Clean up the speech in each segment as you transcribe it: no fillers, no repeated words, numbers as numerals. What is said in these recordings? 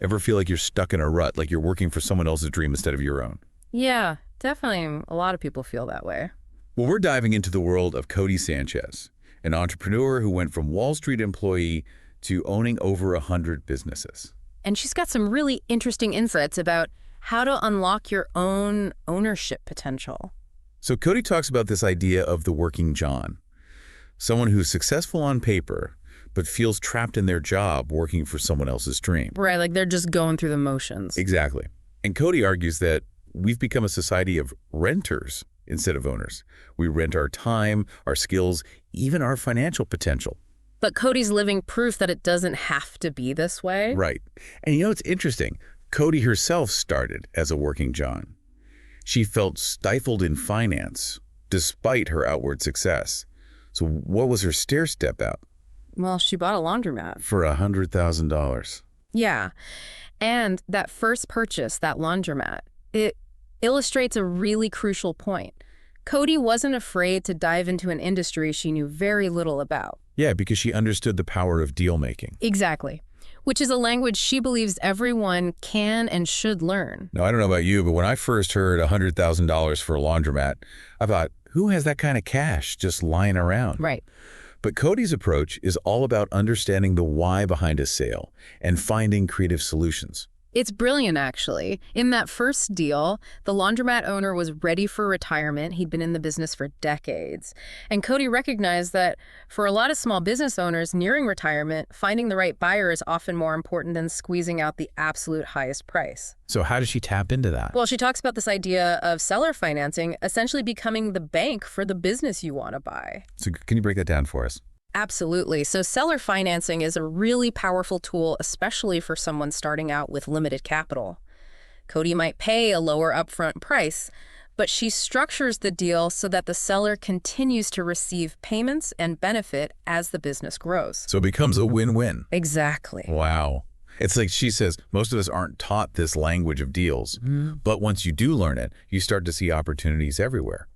Ever feel like you're stuck in a rut, like you're working for someone else's dream instead of your own? Yeah, definitely. A lot of people feel that way. Well, we're diving into the world of Cody Sanchez, an entrepreneur who went from Wall Street employee to owning over 100 businesses. And she's got some really interesting insights about how to unlock your own ownership potential. So Cody talks about this idea of the working John, someone who's successful on paper, but feels trapped in their job working for someone else's dream. Right, like they're just going through the motions. Exactly. And Cody argues that we've become a society of renters instead of owners. We rent our time, our skills, even our financial potential. But Cody's living proof that it doesn't have to be this way. Right. And you know, it's interesting. Cody herself started as a working John. She felt stifled in finance despite her outward success. So what was her stair step out? Well, she bought a laundromat. For $100,000. Yeah. And that first purchase, that laundromat, it illustrates a really crucial point. Cody wasn't afraid to dive into an industry she knew very little about. Yeah, because she understood the power of deal making. Exactly. Which is a language she believes everyone can and should learn. Now, I don't know about you, but when I first heard $100,000 for a laundromat, I thought, who has that kind of cash just lying around? Right. But Cody's approach is all about understanding the why behind a sale and finding creative solutions. It's brilliant, actually. In that first deal, the laundromat owner was ready for retirement. He'd been in the business for decades. And Cody recognized that for a lot of small business owners nearing retirement, finding the right buyer is often more important than squeezing out the absolute highest price. So how does she tap into that? Well, she talks about this idea of seller financing, essentially becoming the bank for the business you want to buy. So can you break that down for us? Absolutely. So seller financing is a really powerful tool, especially for someone starting out with limited capital. Cody might pay a lower upfront price, but she structures the deal so that the seller continues to receive payments and benefit as the business grows. So it becomes a win-win. Exactly. Wow. It's like she says, most of us aren't taught this language of deals, but once you do learn it, you start to see opportunities everywhere.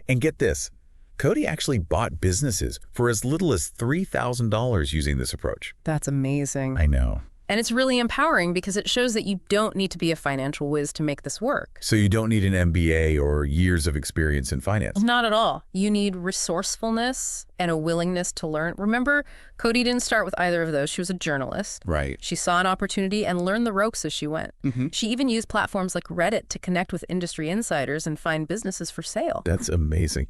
And get this. Cody actually bought businesses for as little as $3,000 using this approach. That's amazing. I know. And it's really empowering because it shows that you don't need to be a financial whiz to make this work. So you don't need an MBA or years of experience in finance. Not at all. You need resourcefulness and a willingness to learn. Remember, Cody didn't start with either of those. She was a journalist. Right. She saw an opportunity and learned the ropes as she went. She even used platforms like Reddit to connect with industry insiders and find businesses for sale. That's amazing.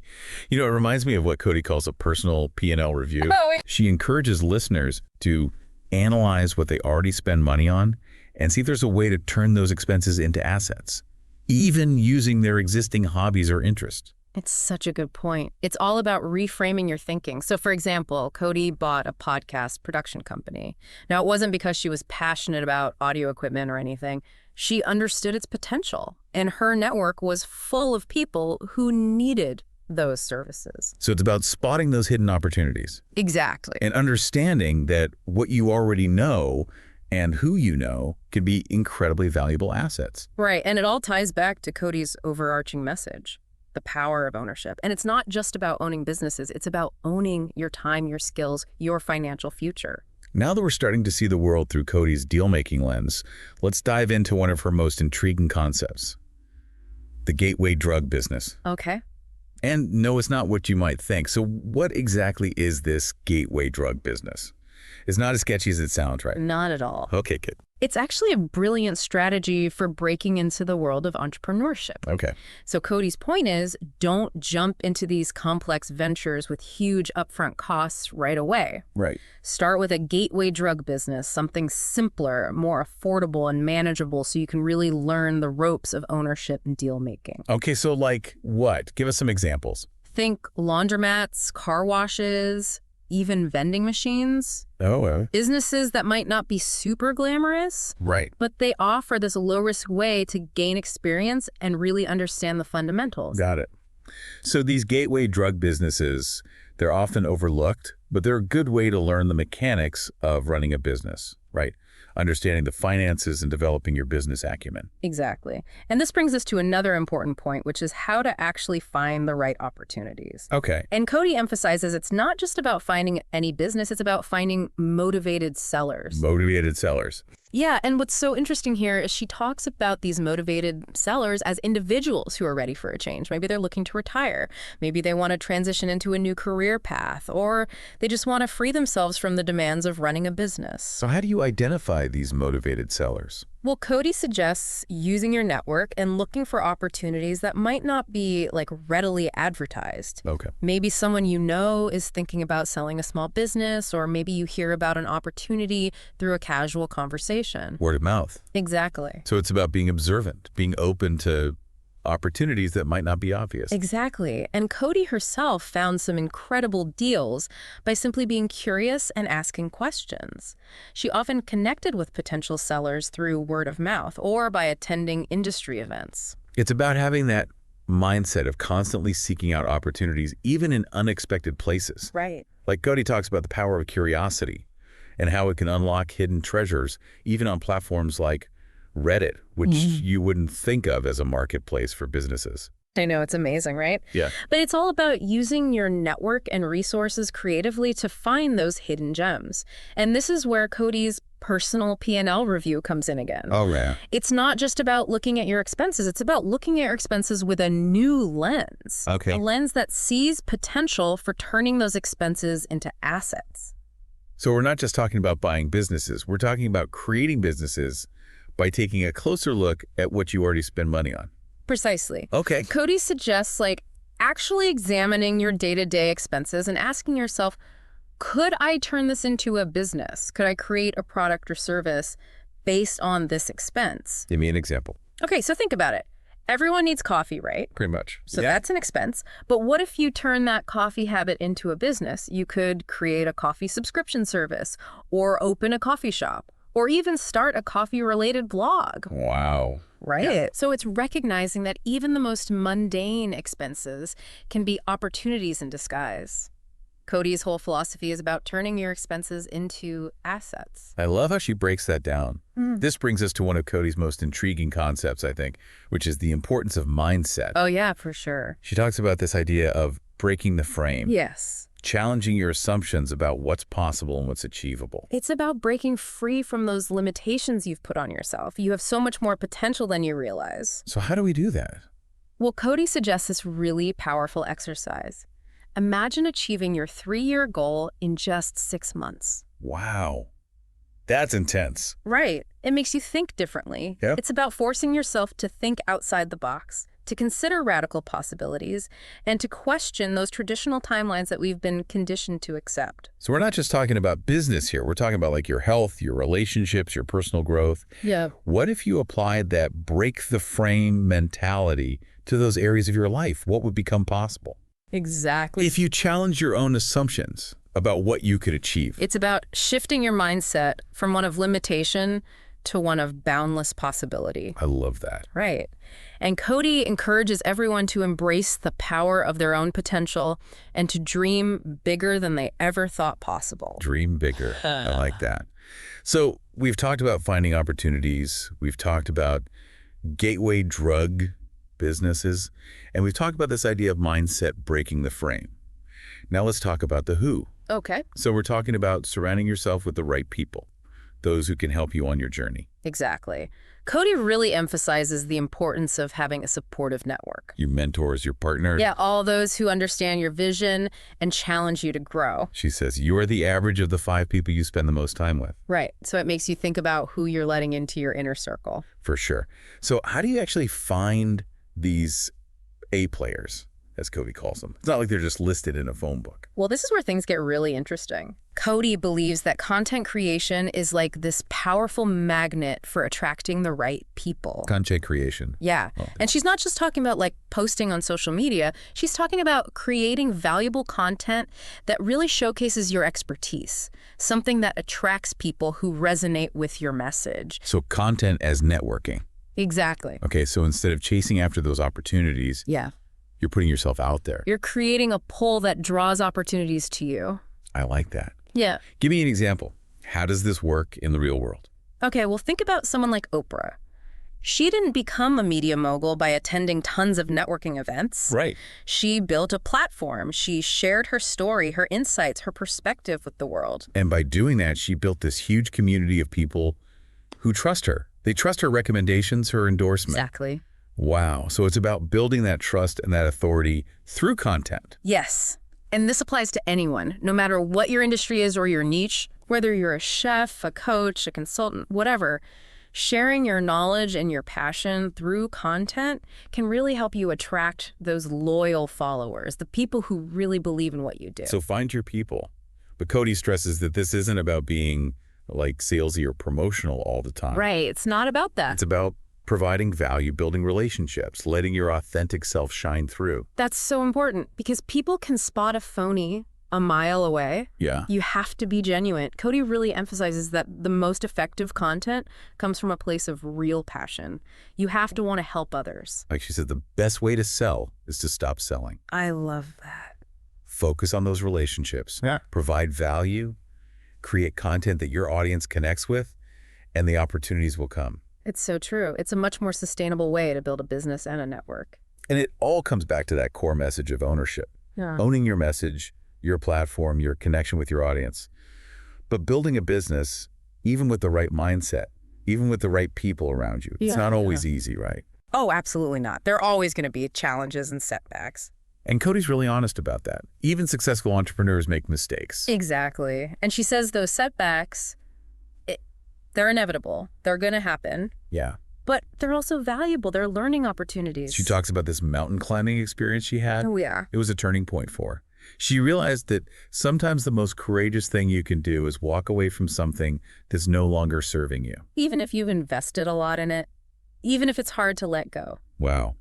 You know, it reminds me of what Cody calls a personal P&L review. She encourages listeners to analyze what they already spend money on and see if there's a way to turn those expenses into assets, even using their existing hobbies or interests. It's such a good point. It's all about reframing your thinking. So, for example, Cody bought a podcast production company. Now, it wasn't because she was passionate about audio equipment or anything. She understood its potential, and her network was full of people who needed those services. So it's about spotting those hidden opportunities. Exactly. And understanding that what you already know and who you know can be incredibly valuable assets. Right. And it all ties back to Cody's overarching message, the power of ownership. And it's not just about owning businesses. It's about owning your time, your skills, your financial future. Now that we're starting to see the world through Cody's deal-making lens, let's dive into one of her most intriguing concepts, the gateway drug business. Okay. And no, it's not what you might think. So what exactly is this gateway drug business? It's not as sketchy as it sounds, right? Not at all. Okay, good. It's actually a brilliant strategy for breaking into the world of entrepreneurship. Okay. So Cody's point is, don't jump into these complex ventures with huge upfront costs right away. Right. Start with a gateway drug business, something simpler, more affordable and manageable so you can really learn the ropes of ownership and deal making. Okay, so like what? Give us some examples. Think laundromats, car washes, even vending machines. Oh, Businesses that might not be super glamorous, right. but they offer this low-risk way to gain experience and really understand the fundamentals. Got it. So these gateway drug businesses, they're often overlooked, but they're a good way to learn the mechanics of running a business, right? Understanding the finances and developing your business acumen. Exactly. And this brings us to another important point, which is how to actually find the right opportunities. Okay. And Cody emphasizes it's not just about finding any business, it's about finding motivated sellers. Motivated sellers. Yeah, and what's so interesting here is she talks about these motivated sellers as individuals who are ready for a change. Maybe they're looking to retire. Maybe they want to transition into a new career path, or they just want to free themselves from the demands of running a business. So how do you identify these motivated sellers? Well, Cody suggests using your network and looking for opportunities that might not be readily advertised. Okay. Maybe someone you know is thinking about selling a small business, or maybe you hear about an opportunity through a casual conversation. Word of mouth. Exactly. So it's about being observant, being open to opportunities that might not be obvious. Exactly. And Cody herself found some incredible deals by simply being curious and asking questions. She often connected with potential sellers through word of mouth or by attending industry events. It's about having that mindset of constantly seeking out opportunities, even in unexpected places. Right. Like Cody talks about the power of curiosity and how it can unlock hidden treasures, even on platforms like Reddit, which you wouldn't think of as a marketplace for businesses. I know, it's amazing, right? Yeah. But it's all about using your network and resources creatively to find those hidden gems. And this is where Cody's personal P&L review comes in again. Oh, yeah. It's not just about looking at your expenses. It's about looking at your expenses with a new lens. Okay. A lens that sees potential for turning those expenses into assets. So we're not just talking about buying businesses. We're talking about creating businesses by taking a closer look at what you already spend money on. Precisely. Okay. Cody suggests actually examining your day-to-day expenses and asking yourself, could I turn this into a business? Could I create a product or service based on this expense? Give me an example. Okay, so think about it. Everyone needs coffee, right? Pretty much. So that's an expense. But what if you turn that coffee habit into a business? You could create a coffee subscription service or open a coffee shop, or even start a coffee-related blog. Wow. Right. Yeah. So it's recognizing that even the most mundane expenses can be opportunities in disguise. Cody's whole philosophy is about turning your expenses into assets. I love how she breaks that down. This brings us to one of Cody's most intriguing concepts, I think, which is the importance of mindset. Oh, yeah, for sure. She talks about this idea of breaking the frame. Yes. Challenging your assumptions about what's possible and what's achievable. It's about breaking free from those limitations you've put on yourself. You have so much more potential than you realize. So how do we do that? Well, Cody suggests this really powerful exercise. Imagine achieving your 3-year goal in just 6 months. Wow. That's intense. Right. It makes you think differently. Yep. It's about forcing yourself to think outside the box, to consider radical possibilities, and to question those traditional timelines that we've been conditioned to accept. So we're not just talking about business here. We're talking about your health, your relationships, your personal growth. Yeah. What if you applied that break the frame mentality to those areas of your life? What would become possible? Exactly. If you challenge your own assumptions about what you could achieve. It's about shifting your mindset from one of limitation to one of boundless possibility. I love that. Right. And Cody encourages everyone to embrace the power of their own potential and to dream bigger than they ever thought possible. Dream bigger. I like that. So we've talked about finding opportunities. We've talked about gateway drug businesses. And we've talked about this idea of mindset breaking the frame. Now let's talk about the who. Okay. So we're talking about surrounding yourself with the right people, those who can help you on your journey. Exactly. Cody really emphasizes the importance of having a supportive network. Your mentors, your partner. Yeah, all those who understand your vision and challenge you to grow. She says you are the average of the 5 people you spend the most time with. Right. So it makes you think about who you're letting into your inner circle. For sure. So how do you actually find these A players, as Cody calls them? It's not like they're just listed in a phone book. Well, this is where things get really interesting. Cody believes that content creation is like this powerful magnet for attracting the right people. Content creation. Yeah. Oh. And she's not just talking about posting on social media. She's talking about creating valuable content that really showcases your expertise, something that attracts people who resonate with your message. So content as networking. Exactly. Okay, so instead of chasing after those opportunities, yeah, you're putting yourself out there. You're creating a pull that draws opportunities to you. I like that. Yeah. Give me an example. How does this work in the real world? Okay, well, think about someone like Oprah. She didn't become a media mogul by attending tons of networking events. Right. She built a platform. She shared her story, her insights, her perspective with the world. And by doing that, she built this huge community of people who trust her. They trust her recommendations, her endorsement. Exactly. Wow. So it's about building that trust and that authority through content. Yes. And this applies to anyone, no matter what your industry is or your niche, whether you're a chef, a coach, a consultant, whatever. Sharing your knowledge and your passion through content can really help you attract those loyal followers, the people who really believe in what you do. So find your people. But Cody stresses that this isn't about being like salesy or promotional all the time. Right. It's not about that. It's about providing value, building relationships, letting your authentic self shine through. That's so important because people can spot a phony a mile away. Yeah. You have to be genuine. Cody really emphasizes that the most effective content comes from a place of real passion. You have to want to help others. Like she said, the best way to sell is to stop selling. I love that. Focus on those relationships. Yeah. Provide value, create content that your audience connects with, and the opportunities will come. It's so true. It's a much more sustainable way to build a business and a network. And it all comes back to that core message of ownership. Yeah. Owning your message, your platform, your connection with your audience. But building a business, even with the right mindset, even with the right people around you, it's not always easy, right? Oh, absolutely not. There are always going to be challenges and setbacks. And Cody's really honest about that. Even successful entrepreneurs make mistakes. Exactly. And she says those setbacks, they're inevitable. They're going to happen. Yeah. But they're also valuable. They're learning opportunities. She talks about this mountain climbing experience she had. Oh, yeah. It was a turning point for her. She realized that sometimes the most courageous thing you can do is walk away from something that's no longer serving you. Even if you've invested a lot in it, even if it's hard to let go. Wow.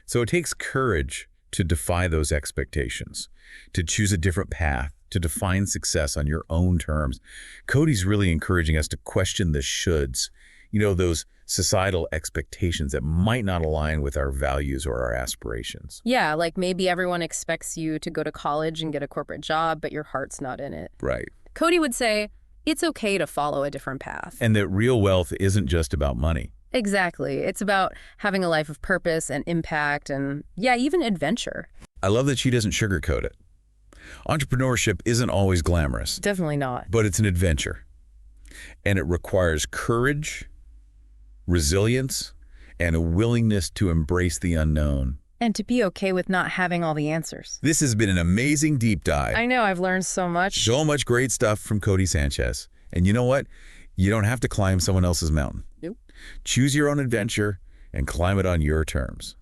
So it takes courage to defy those expectations, to choose a different path, to define success on your own terms. Cody's really encouraging us to question the shoulds, those societal expectations that might not align with our values or our aspirations. Yeah, like maybe everyone expects you to go to college and get a corporate job, but your heart's not in it. Right. Cody would say it's okay to follow a different path. And that real wealth isn't just about money. Exactly. It's about having a life of purpose and impact and, even adventure. I love that she doesn't sugarcoat it. Entrepreneurship isn't always glamorous. Definitely not. But it's an adventure. And it requires courage, resilience, and a willingness to embrace the unknown. And to be okay with not having all the answers. This has been an amazing deep dive. I know, I've learned so much. So much great stuff from Cody Sanchez. And you know what? You don't have to climb someone else's mountain. Nope. Choose your own adventure and climb it on your terms.